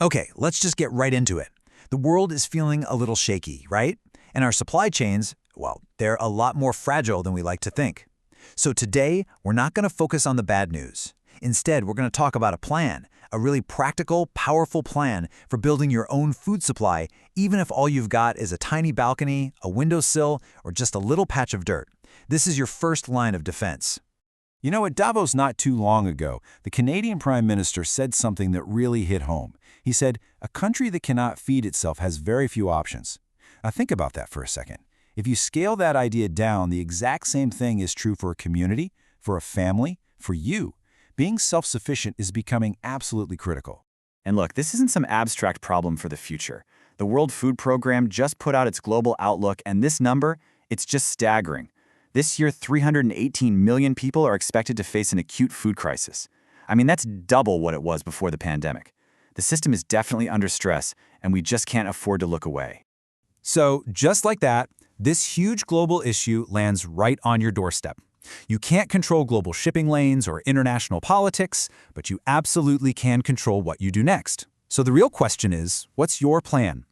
Okay, let's just get right into it. The world is feeling a little shaky, right? And our supply chains, well, they're a lot more fragile than we like to think. So today, we're not going to focus on the bad news. Instead, we're going to talk about a plan, a really practical, powerful plan for building your own food supply, even if all you've got is a tiny balcony, a windowsill, or just a little patch of dirt. This is your first line of defense. You know, at Davos not too long ago, the Canadian Prime Minister said something that really hit home. He said, "A country that cannot feed itself has very few options." Now think about that for a second. If you scale that idea down, the exact same thing is true for a community, for a family, for you. Being self-sufficient is becoming absolutely critical. And look, this isn't some abstract problem for the future. The World Food Program just put out its global outlook, and this number, it's just staggering. This year, 318 million people are expected to face an acute food crisis. I mean, that's double what it was before the pandemic. The system is definitely under stress, and we just can't afford to look away. So, just like that, this huge global issue lands right on your doorstep. You can't control global shipping lanes or international politics, but you absolutely can control what you do next. So the real question is, what's your plan?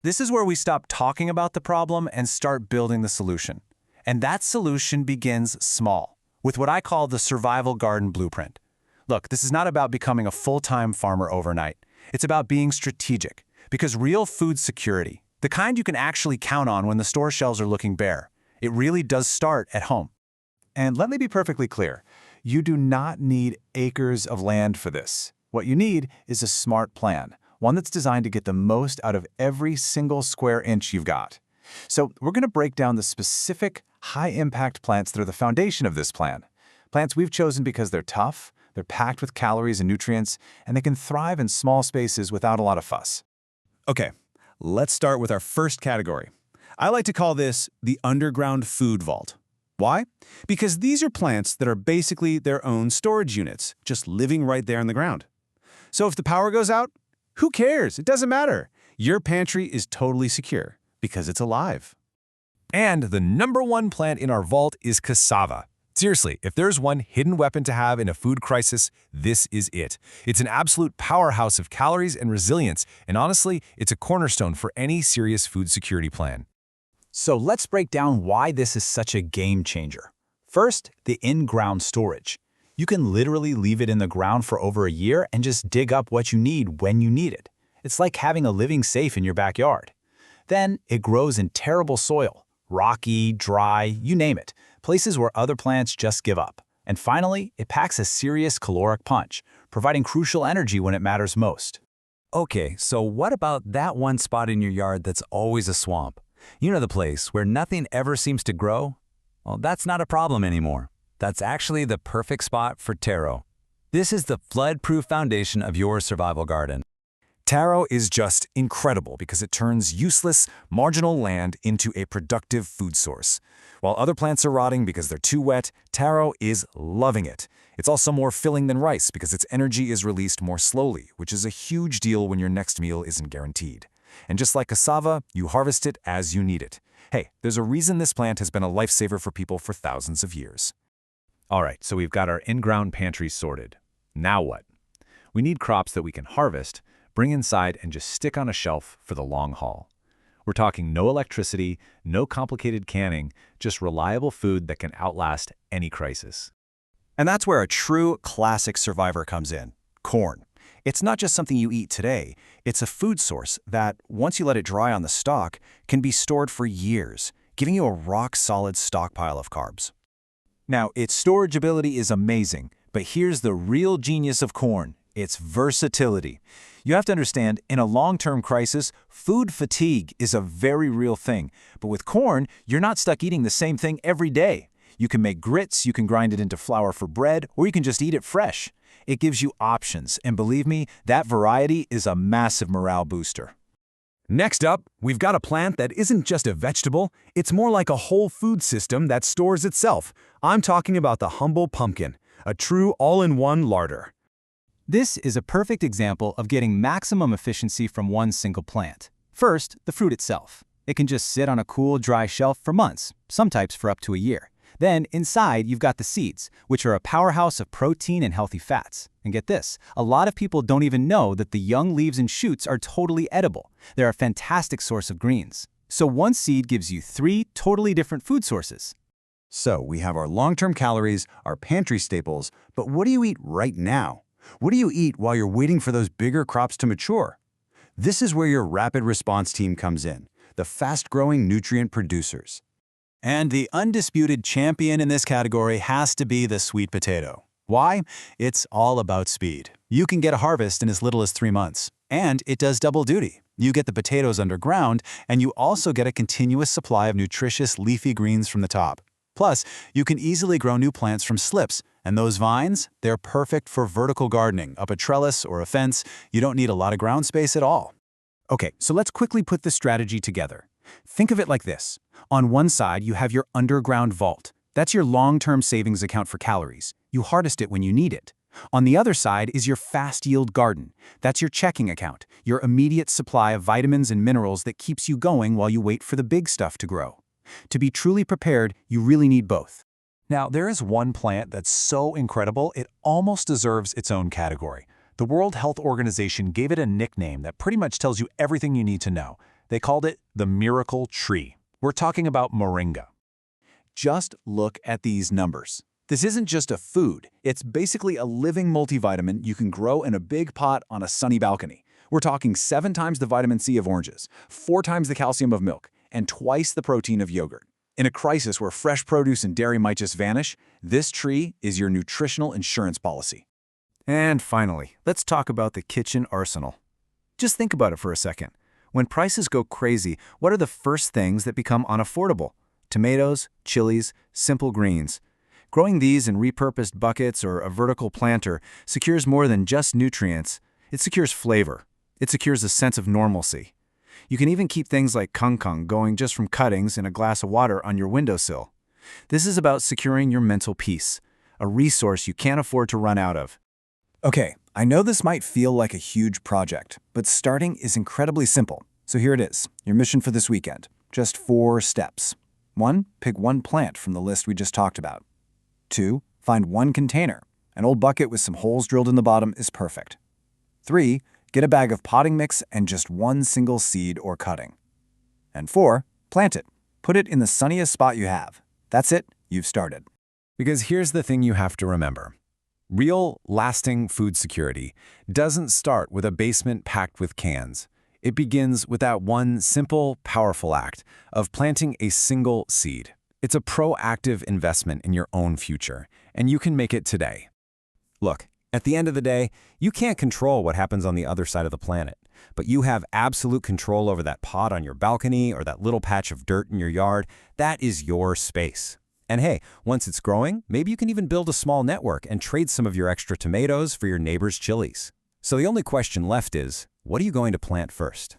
This is where we stop talking about the problem and start building the solution. And that solution begins small, with what I call the survival garden blueprint. Look, this is not about becoming a full-time farmer overnight. It's about being strategic, because real food security, the kind you can actually count on when the store shelves are looking bare, it really does start at home. And let me be perfectly clear, you do not need acres of land for this. What you need is a smart plan, one that's designed to get the most out of every single square inch you've got. So we're going to break down the specific, high-impact plants that are the foundation of this plan. Plants we've chosen because they're tough, they're packed with calories and nutrients, and they can thrive in small spaces without a lot of fuss. Okay, let's start with our first category. I like to call this the underground food vault. Why? Because these are plants that are basically their own storage units, just living right there in the ground. So if the power goes out, who cares? It doesn't matter. Your pantry is totally secure because it's alive. And the number one plant in our vault is cassava. Seriously, if there's one hidden weapon to have in a food crisis, this is it. It's an absolute powerhouse of calories and resilience, and honestly, it's a cornerstone for any serious food security plan. So let's break down why this is such a game changer. First, the in-ground storage. You can literally leave it in the ground for over a year and just dig up what you need when you need it. It's like having a living safe in your backyard. Then, it grows in terrible soil. Rocky, dry, you name it, places where other plants just give up. And finally, it packs a serious caloric punch, providing crucial energy when it matters most. Okay, so what about that one spot in your yard that's always a swamp? You know the place where nothing ever seems to grow? Well, that's not a problem anymore. That's actually the perfect spot for taro. This is the flood-proof foundation of your survival garden. Taro is just incredible because it turns useless, marginal land into a productive food source. While other plants are rotting because they're too wet, taro is loving it. It's also more filling than rice because its energy is released more slowly, which is a huge deal when your next meal isn't guaranteed. And just like cassava, you harvest it as you need it. Hey, there's a reason this plant has been a lifesaver for people for thousands of years. All right, so we've got our in-ground pantry sorted. Now what? We need crops that we can harvest, bring inside, and just stick on a shelf for the long haul. We're talking no electricity, no complicated canning, just reliable food that can outlast any crisis. And that's where a true classic survivor comes in, corn. It's not just something you eat today, it's a food source that, once you let it dry on the stalk, can be stored for years, giving you a rock-solid stockpile of carbs. Now, its storage ability is amazing, but here's the real genius of corn, its versatility. You have to understand, in a long-term crisis, food fatigue is a very real thing. But with corn, you're not stuck eating the same thing every day. You can make grits, you can grind it into flour for bread, or you can just eat it fresh. It gives you options, and believe me, that variety is a massive morale booster. Next up, we've got a plant that isn't just a vegetable, it's more like a whole food system that stores itself. I'm talking about the humble pumpkin, a true all-in-one larder. This is a perfect example of getting maximum efficiency from one single plant. First, the fruit itself. It can just sit on a cool, dry shelf for months, some types for up to a year. Then, inside, you've got the seeds, which are a powerhouse of protein and healthy fats. And get this, a lot of people don't even know that the young leaves and shoots are totally edible. They're a fantastic source of greens. So one seed gives you 3 totally different food sources. So we have our long-term calories, our pantry staples, but what do you eat right now? What do you eat while you're waiting for those bigger crops to mature? This is where your rapid response team comes in, the fast-growing nutrient producers. And the undisputed champion in this category has to be the sweet potato. Why? It's all about speed. You can get a harvest in as little as 3 months. And it does double duty. You get the potatoes underground, and you also get a continuous supply of nutritious leafy greens from the top. Plus, you can easily grow new plants from slips, and those vines, they're perfect for vertical gardening, up a trellis or a fence. You don't need a lot of ground space at all. Okay, so let's quickly put this strategy together. Think of it like this. On one side, you have your underground vault. That's your long-term savings account for calories. You harvest it when you need it. On the other side is your fast-yield garden. That's your checking account, your immediate supply of vitamins and minerals that keeps you going while you wait for the big stuff to grow. To be truly prepared, you really need both. Now, there is one plant that's so incredible, it almost deserves its own category. The World Health Organization gave it a nickname that pretty much tells you everything you need to know. They called it the miracle tree. We're talking about moringa. Just look at these numbers. This isn't just a food. It's basically a living multivitamin you can grow in a big pot on a sunny balcony. We're talking 7 times the vitamin C of oranges, 4 times the calcium of milk, and twice the protein of yogurt. In a crisis where fresh produce and dairy might just vanish, this tree is your nutritional insurance policy. And finally, let's talk about the kitchen arsenal. Just think about it for a second. When prices go crazy, what are the first things that become unaffordable? Tomatoes, chilies, simple greens. Growing these in repurposed buckets or a vertical planter secures more than just nutrients. It secures flavor. It secures a sense of normalcy. You can even keep things like kangkang going just from cuttings and a glass of water on your windowsill. This is about securing your mental peace, a resource you can't afford to run out of. Okay, I know this might feel like a huge project, but starting is incredibly simple. So here it is, your mission for this weekend. Just 4 steps. 1, pick 1 plant from the list we just talked about. 2, find 1 container. An old bucket with some holes drilled in the bottom is perfect. 3, get a bag of potting mix and just 1 single seed or cutting. And 4, plant it. Put it in the sunniest spot you have. That's it, you've started. Because here's the thing you have to remember. Real, lasting food security doesn't start with a basement packed with cans. It begins with that one simple, powerful act of planting a single seed. It's a proactive investment in your own future, and you can make it today. Look, at the end of the day, you can't control what happens on the other side of the planet, but you have absolute control over that pot on your balcony or that little patch of dirt in your yard. That is your space. And hey, once it's growing, maybe you can even build a small network and trade some of your extra tomatoes for your neighbor's chilies. So the only question left is, what are you going to plant first?